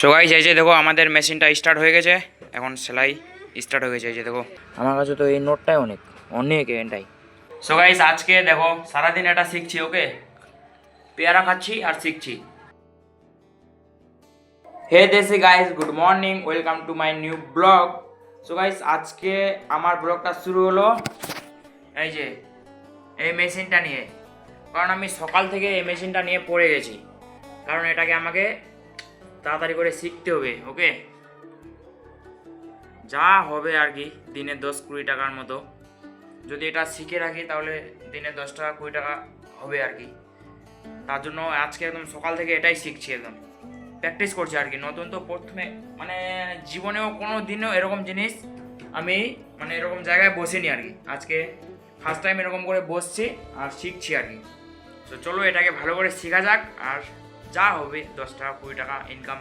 So guys এই যে দেখো আমাদের মেশিনটা স্টার্ট হয়ে গেছে। এখন সেলাই স্টার্ট হয়ে গেছে। এই যে দেখো আমার কাছে তো এই নোটটাই অনেক অনেক এটাই। সো গাইস আজকে দেখো সারাদিন এটা শিখছি। ওকে, পেয়ারা খাচ্ছি আর শিখছি। হে দেশি guys, good morning, welcome to my new blog. So guys আজকে আমার ব্লগটা শুরু হলো এই যে এই মেশিনটা নিয়ে। কারণ আমি সকাল থেকে এই মেশিনটা নিয়ে পড়ে গেছি, কারণ এটাকে আমাকে তাড়াতাড়ি করে শিখতে হবে। ওকে, যা হবে আর কি দিনে 10-20 টাকার মতো। যদি এটা শিখে রাখি তাহলে দিনে 10 টাকা 20 টাকা হবে আর কি। তার জন্য আজকে একদম সকাল থেকে এটাই শিখছি, একদম প্র্যাকটিস করছি আর কি। নতুন তো প্রথমে মানে জীবনেও কোনো দিনও এরকম জিনিস আমি মানে এরকম জায়গায় বসিনি আর কি। আজকে ফার্স্ট টাইম এরকম করে বসছি আর শিখছি আর কি। তো চলো এটাকে ভালো করে শেখা যাক, আর যা হবে 10 টাকা 20 টাকা ইনকাম,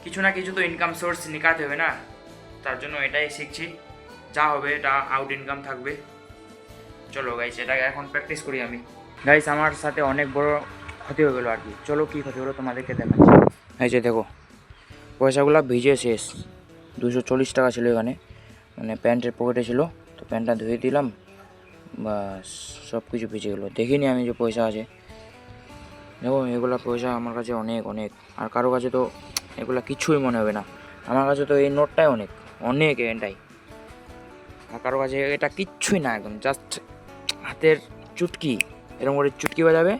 কিছু না কিছু তো ইনকাম সোর্স নিকাতে হবে না। তার জন্য এটাই শিখছি, যা হবে এটা আউট ইনকাম থাকবে। চলো গাইস এটাকে এখন প্র্যাকটিস করি আমি। গাইস আমার সাথে অনেক বড় ক্ষতি হয়ে গেলো আর কি। চলো কী ক্ষতি হলো তোমাদেরকে দেখাচ্ছি। এই যে দেখো পয়সাগুলো ভিজে শেষ। 240 টাকা ছিল এখানে, মানে প্যান্টের পকেটে ছিল। তো প্যান্টটা ধুয়ে দিলাম, বাস সব কিছু ভিজে গেলো। দেখিনি আমি যে পয়সা আছে। দেখো এগুলা পয়সা আমার কাছে অনেক অনেক, আর কারো কাছে তো এগুলা কিছুই মনে হবে না। আমার কাছে তো এই নোটটাই অনেক অনেক এটাই, আর কারো কাছে এটা কিচ্ছুই না, একদম জাস্ট হাতের চুটকি, এরকম করে চুটকি বাজাবে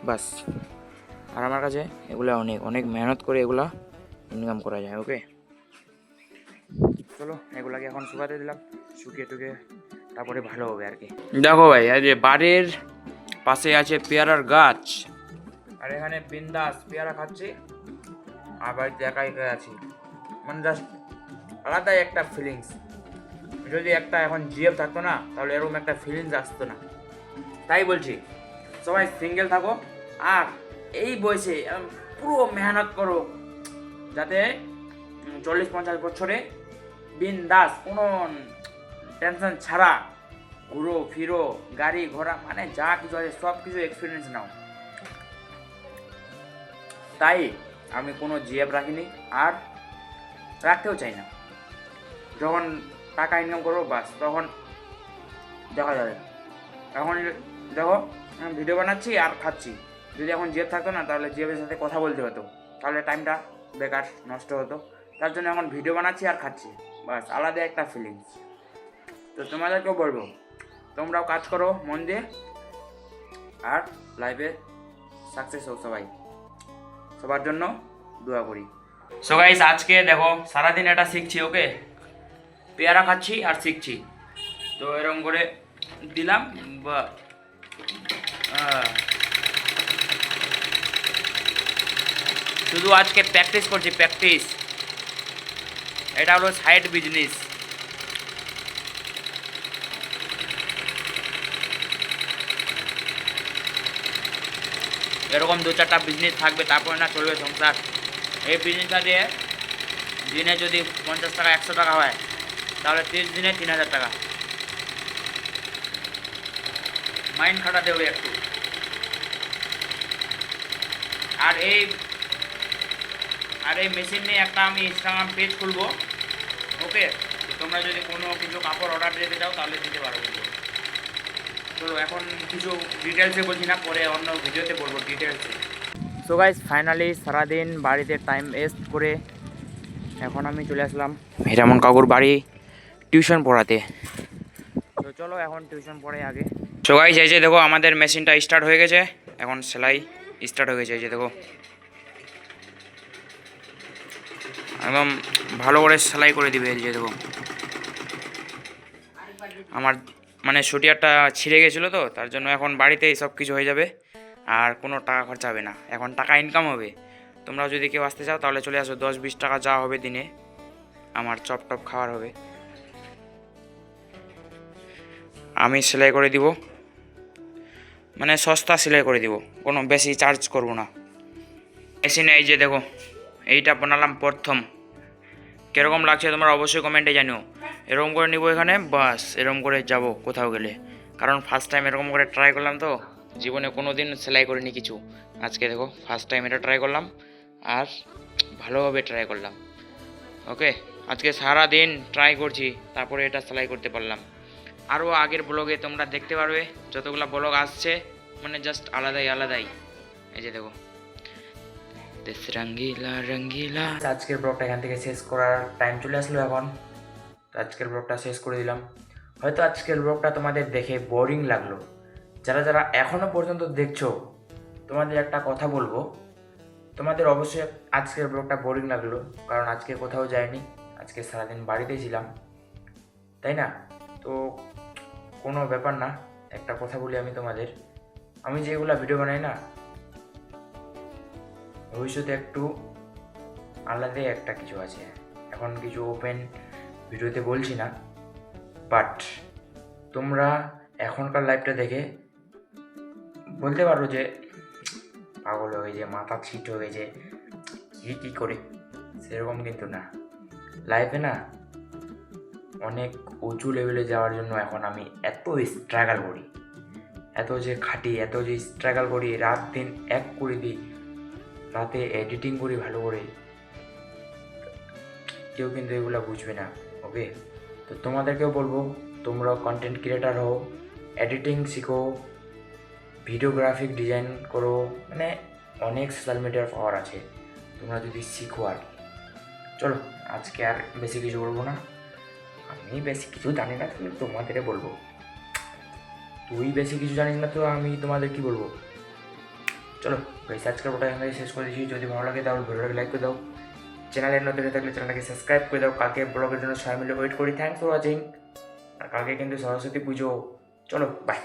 বাস। আর আমার কাছে এগুলা অনেক অনেক মেহনত করে এগুলা ইনকাম করা যায়। ওকে চলো এগুলাকে এখন শুকাতে দিলাম, শুকিয়ে টুকিয়ে তারপরে ভালো হবে আর কি। দেখো ভাই এই যে বাড়ির পাশে আছে পেয়ারার গাছ, আর এখানে বিন্দাস পেয়ারা খাচ্ছি আর বাড়িতে একা একা আছি। মানে জাস্ট আলাদাই একটা ফিলিংস। যদি একটা এখন জিএফ থাকতো না তাহলে এরকম একটা ফিলিংস আসতো না। তাই বলছি সবাই সিঙ্গেল থাকো, আর এই বয়সে পুরো মেহনত করো, যাতে 40-50 বছরে বিন্দাস কোনো টেনশন ছাড়া ঘুরো ফিরো, গাড়ি ঘোড়া মানে যা কিছু আছে সব কিছু এক্সপিরিয়েন্স নাও। তাই আমি কোনো জিএফ রাখিনি আর রাখতেও চাই না। যখন টাকা ইনকাম করবো বাস তখন দেখা যাবে। এখন দেখো আমি ভিডিও বানাচ্ছি আর খাচ্ছি। যদি এখন জিএফ থাকতো না তাহলে জিএফের সাথে কথা বলতে হতো, তাহলে টাইমটা বেকার নষ্ট হতো। তার জন্য এখন ভিডিও বানাচ্ছি আর খাচ্ছি, বাস আলাদা একটা ফিলিংস। তো তোমাদেরকেও বলবো তোমরাও কাজ করো মন দিয়ে, আর লাইফে সাকসেস হোক সবাই। সবার জন্য দোয়া করি। সো গাইস আজকে দেখো সারাদিন এটা শিখছি। ওকে, পেয়ারা খাচ্ছি আর শিখছি। তো এরকম করে দিলাম বা শুধু আজকে প্র্যাকটিস করছি, প্র্যাকটিস। এটা হলো সাইড বিজনেস। এরকম 2-4টা বিজনেস থাকবে, তারপরে না চলবে সংসার। এই বিজনেসটা দিয়ে দিনে যদি 50 টাকা 100 টাকা হয় তাহলে 30 দিনে 3000 টাকা। মাইন্ড খাটাতে হবে একটু। আর এই মেশিন নিয়ে একটা আমি ইনস্টাগ্রাম পেজ খুলবো। ওকে, তো তোমরা যদি কোনো কিছু কাপড় অর্ডার দিতে চাও তাহলে দিতে পারো। চলো এখন কিছু ডিটেলসে বলছি না, পরে অন্য ভিডিওতে বলবো ডিটেলসে। সো গাইস ফাইনালি সারাদিন বাড়িতে টাইম ওয়েস্ট করে এখন আমি চলে আসলাম হিরামন কাকুর বাড়ি টিউশন পড়াতে। তো চলো এখন টিউশন পড়ে আগে। সো গাইস এই যে দেখো আমাদের মেশিনটা স্টার্ট হয়ে গেছে, এখন সেলাই স্টার্ট হয়ে গেছে। এই যে দেখো একদম ভালো করে সেলাই করে দিবে। এই যে দেখো আমার মানে শুটিয়ারটা ছিঁড়ে গেছিলো, তো তার জন্য এখন বাড়িতেই সব কিছু হয়ে যাবে, আর কোনো টাকা খরচা হবে না। এখন টাকা ইনকাম হবে। তোমরাও যদি কেউ আসতে চাও তাহলে চলে আসো। 10-20 টাকা যা হবে দিনে আমার চপ টপ খাওয়ার হবে। আমি সেলাই করে দিব, মানে সস্তা সেলাই করে দিব, কোনো বেশি চার্জ করব না। মেশিনে এই যে দেখো এইটা বানালাম প্রথম। কীরকম লাগছে তোমরা অবশ্যই কমেন্টে জানিও। এরকম করে নিব এখানে, বাস এরকম করে যাব কোথাও গেলে। কারণ ফার্স্ট টাইম এরকম করে ট্রাই করলাম, তো জীবনে কোনো দিন সেলাই করিনি কিছু। আজকে দেখো ফার্স্ট টাইম এটা ট্রাই করলাম, আর ভালোভাবে ট্রাই করলাম। ওকে, আজকে সারা দিন ট্রাই করছি, তারপরে এটা সেলাই করতে পারলাম। আরও আগের ব্লগে তোমরা দেখতে পারবে, যতগুলো ব্লগ আসছে মানে জাস্ট আলাদাই আলাদাই। এই যে দেখো, দেশ রঙ্গিলা রঙ্গিলা। আজকের ব্লগটা এখান থেকে শেষ করার টাইম চলে আসলো এখন। তো আজকের ব্লগটা শেষ করে দিলাম। হয়তো আজকের ব্লগটা তোমাদের দেখে বোরিং লাগলো, যারা যারা এখনও পর্যন্ত দেখছো তোমাদের একটা কথা বলবো, তোমাদের অবশ্যই আজকের ব্লগটা বোরিং লাগলো, কারণ আজকে কোথাও যাইনি, আজকে সারাদিন বাড়িতেই ছিলাম, তাই না? তো কোনো ব্যাপার না, একটা কথা বলি আমি তোমাদের, আমি যেগুলো ভিডিও বানাই না, ভবিষ্যতে একটু আলাদাই একটা কিছু আছে। এখন কিছু ওপেন ভিডিওতে বলছি না, বাট তোমরা এখনকার লাইফটা দেখে বলতে পারো যে পাগল হয়ে গেছে, মাথা ছিট হয়ে গেছে, কী করে, সেরকম কিন্তু না। লাইফে না অনেক উঁচু লেভেলে যাওয়ার জন্য এখন আমি এত স্ট্রাগল করি, এত যে খাটি, এত যে স্ট্রাগল করি, রাত দিন এক করে দিই, রাতে এডিটিং করি ভালো করে, কেউ কিন্তু এগুলো বুঝবে না। ওকে, তো তোমাদেরকেও বলবো তোমরাও কন্টেন্ট ক্রিয়েটার হও, এডিটিং শিখো, ভিডিওগ্রাফিক ডিজাইন করো, মানে অনেক সোশ্যাল মিডিয়ার পাওয়ার আছে তোমরা যদি শিখো আর কি। চলো আজকে আর বেশি কিছু বলবো না, আমি বেশি কিছু জানি না, তাহলে তোমাদের বলবো, তুই বেশি কিছু জানিস না তো আমি তোমাদের কি বলবো। চলো গাইস, আজকের ভিডিওটা এখানে শেষ করে দিচ্ছি। যদি ভালো লাগে তাহলে ভিডিওটাকে লাইক করে দাও, চ্যানেলের নতুন হয়ে থাকলে চ্যানেলটাকে সাবস্ক্রাইব করে দাও। কালকে ব্লগের জন্য সবাই মিলে ওয়েট করি। Thanks for watching. আর কালকে কিন্তু সরস্বতী পুজো। চলো বাই।